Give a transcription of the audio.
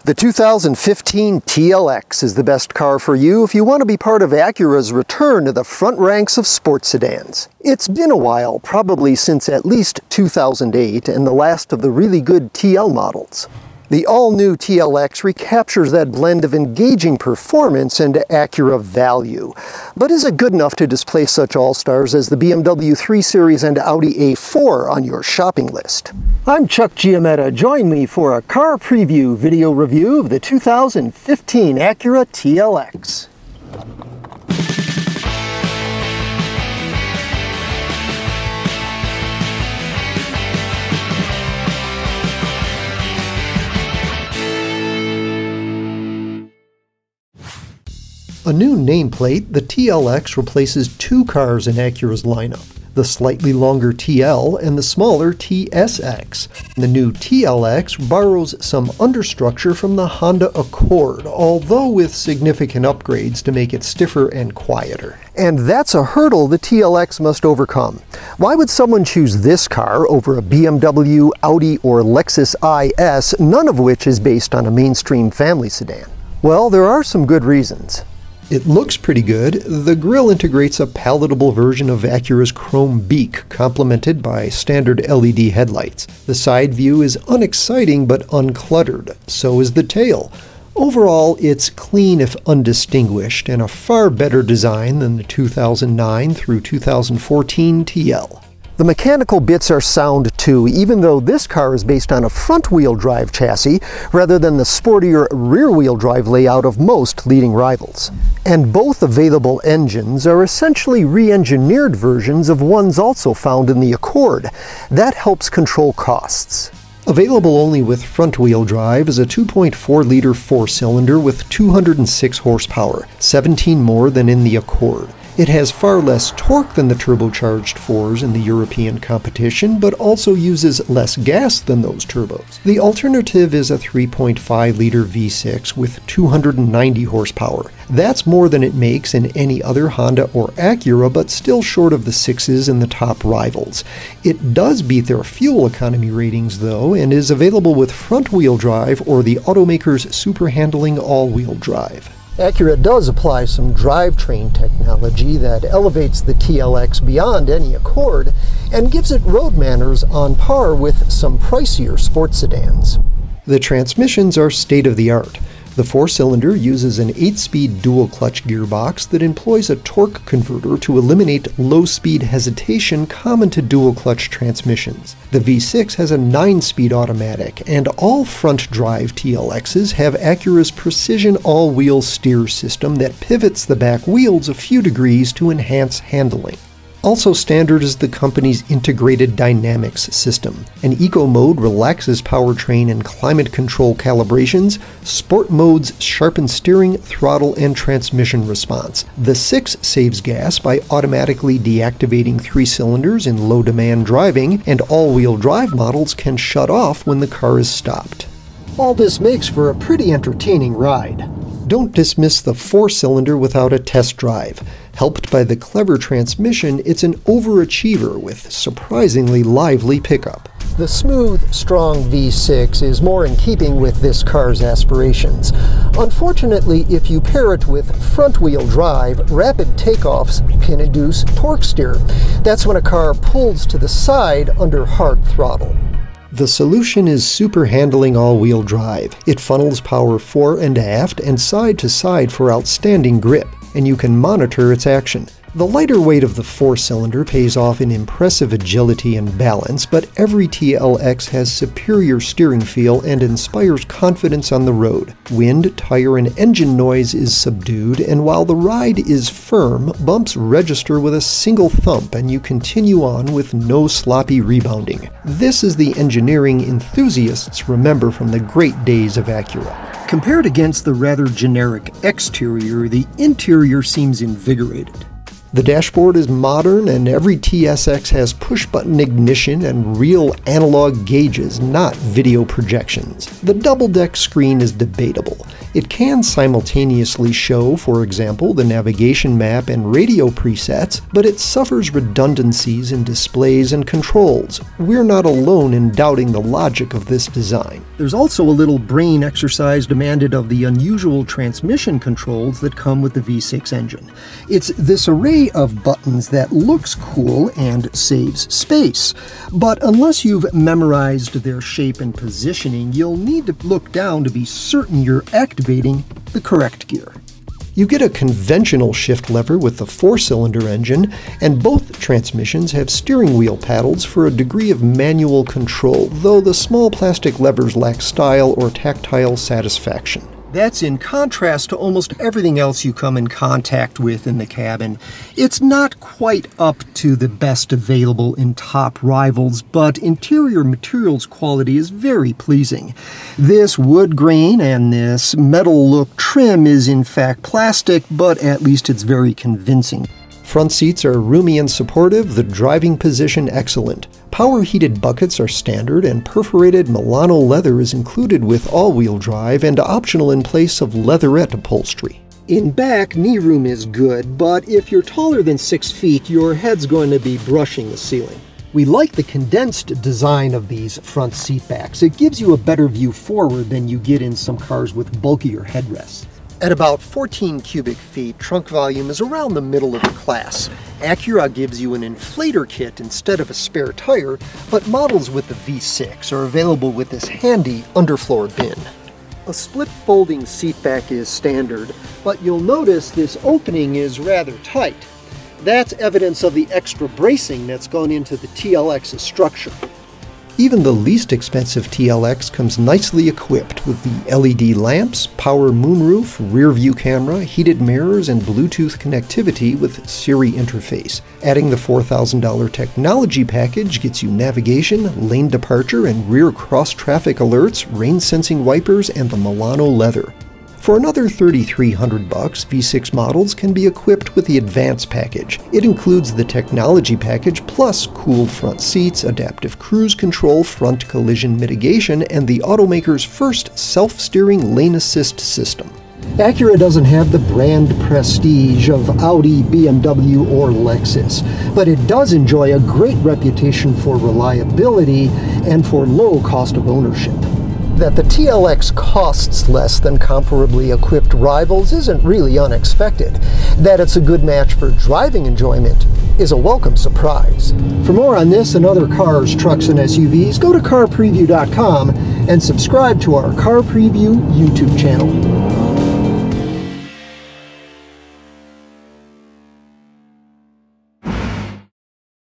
The 2015 TLX is the best car for you if you want to be part of Acura's return to the front ranks of sports sedans. It's been a while, probably since at least 2008 and the last of the really good TL models. The all-new TLX recaptures that blend of engaging performance and Acura value, but is it good enough to displace such all-stars as the BMW 3 Series and Audi A4 on your shopping list? I'm Chuck Giametta. Join me for a car preview video review of the 2015 Acura TLX. A new nameplate, the TLX replaces two cars in Acura's lineup, the slightly longer TL and the smaller TSX. The new TLX borrows some understructure from the Honda Accord, although with significant upgrades to make it stiffer and quieter. And that's a hurdle the TLX must overcome. Why would someone choose this car over a BMW, Audi, or Lexus IS, none of which is based on a mainstream family sedan? Well, there are some good reasons. It looks pretty good. The grille integrates a palatable version of Acura's chrome beak, complemented by standard LED headlights. The side view is unexciting but uncluttered. So is the tail. Overall, it's clean if undistinguished, and a far better design than the 2009 through 2014 TL. The mechanical bits are sound too, even though this car is based on a front-wheel drive chassis rather than the sportier rear-wheel drive layout of most leading rivals. And both available engines are essentially re-engineered versions of ones also found in the Accord. That helps control costs. Available only with front-wheel drive is a 2.4-liter four-cylinder with 206 horsepower, 17 more than in the Accord. It has far less torque than the turbocharged 4s in the European competition, but also uses less gas than those turbos. The alternative is a 3.5-liter V6 with 290 horsepower. That's more than it makes in any other Honda or Acura, but still short of the 6s in the top rivals. It does beat their fuel economy ratings though, and is available with front-wheel drive or the automaker's super handling all-wheel drive. Acura does apply some drivetrain technology that elevates the TLX beyond any Accord and gives it road manners on par with some pricier sports sedans. The transmissions are state-of-the-art. The four-cylinder uses an 8-speed dual-clutch gearbox that employs a torque converter to eliminate low-speed hesitation common to dual-clutch transmissions. The V6 has a 9-speed automatic, and all front-drive TLXs have Acura's precision all-wheel steer system that pivots the back wheels a few degrees to enhance handling. Also standard is the company's integrated dynamics system. An eco mode relaxes powertrain and climate control calibrations. Sport modes sharpen steering, throttle, and transmission response. The 6 saves gas by automatically deactivating 3 cylinders in low-demand driving, and all-wheel drive models can shut off when the car is stopped. All this makes for a pretty entertaining ride. Don't dismiss the 4-cylinder without a test drive. Helped by the clever transmission, it's an overachiever with surprisingly lively pickup. The smooth, strong V6 is more in keeping with this car's aspirations. Unfortunately, if you pair it with front-wheel drive, rapid takeoffs can induce torque steer. That's when a car pulls to the side under hard throttle. The solution is super handling all-wheel drive. It funnels power fore and aft and side to side for outstanding grip, and you can monitor its action. The lighter weight of the 4-cylinder pays off in impressive agility and balance, but every TLX has superior steering feel and inspires confidence on the road. Wind, tire, and engine noise is subdued, and while the ride is firm, bumps register with a single thump and you continue on with no sloppy rebounding. This is the engineering enthusiasts remember from the great days of Acura. Compared against the rather generic exterior, the interior seems invigorated. The dashboard is modern, and every TSX has push-button ignition and real analog gauges, not video projections. The double-deck screen is debatable. It can simultaneously show, for example, the navigation map and radio presets, but it suffers redundancies in displays and controls. We're not alone in doubting the logic of this design. There's also a little brain exercise demanded of the unusual transmission controls that come with the V6 engine. It's this array of buttons that looks cool and saves space, but unless you've memorized their shape and positioning, you'll need to look down to be certain you're activating the correct gear. You get a conventional shift lever with the 4-cylinder engine, and both transmissions have steering wheel paddles for a degree of manual control, though the small plastic levers lack style or tactile satisfaction. That's in contrast to almost everything else you come in contact with in the cabin. It's not quite up to the best available in top rivals, but interior materials quality is very pleasing. This wood grain and this metal look trim is in fact plastic, but at least it's very convincing. Front seats are roomy and supportive, the driving position excellent. Power heated buckets are standard, and perforated Milano leather is included with all-wheel drive and optional in place of leatherette upholstery. In back, knee room is good, but if you're taller than 6 feet, your head's going to be brushing the ceiling. We like the condensed design of these front seat backs. It gives you a better view forward than you get in some cars with bulkier headrests. At about 14 cubic feet, trunk volume is around the middle of the class. Acura gives you an inflator kit instead of a spare tire, but models with the V6 are available with this handy underfloor bin. A split folding seat back is standard, but you'll notice this opening is rather tight. That's evidence of the extra bracing that's gone into the TLX's structure. Even the least expensive TLX comes nicely equipped with the LED lamps, power moonroof, rear view camera, heated mirrors, and Bluetooth connectivity with Siri interface. Adding the $4,000 technology package gets you navigation, lane departure, and rear cross-traffic alerts, rain-sensing wipers, and the Milano leather. For another $3,300, V6 models can be equipped with the Advance package. It includes the technology package plus cooled front seats, adaptive cruise control, front collision mitigation, and the automaker's first self-steering lane assist system. Acura doesn't have the brand prestige of Audi, BMW, or Lexus, but it does enjoy a great reputation for reliability and for low cost of ownership. That the TLX costs less than comparably equipped rivals isn't really unexpected. That it's a good match for driving enjoyment is a welcome surprise. For more on this and other cars, trucks, and SUVs, go to carpreview.com and subscribe to our Car Preview YouTube channel.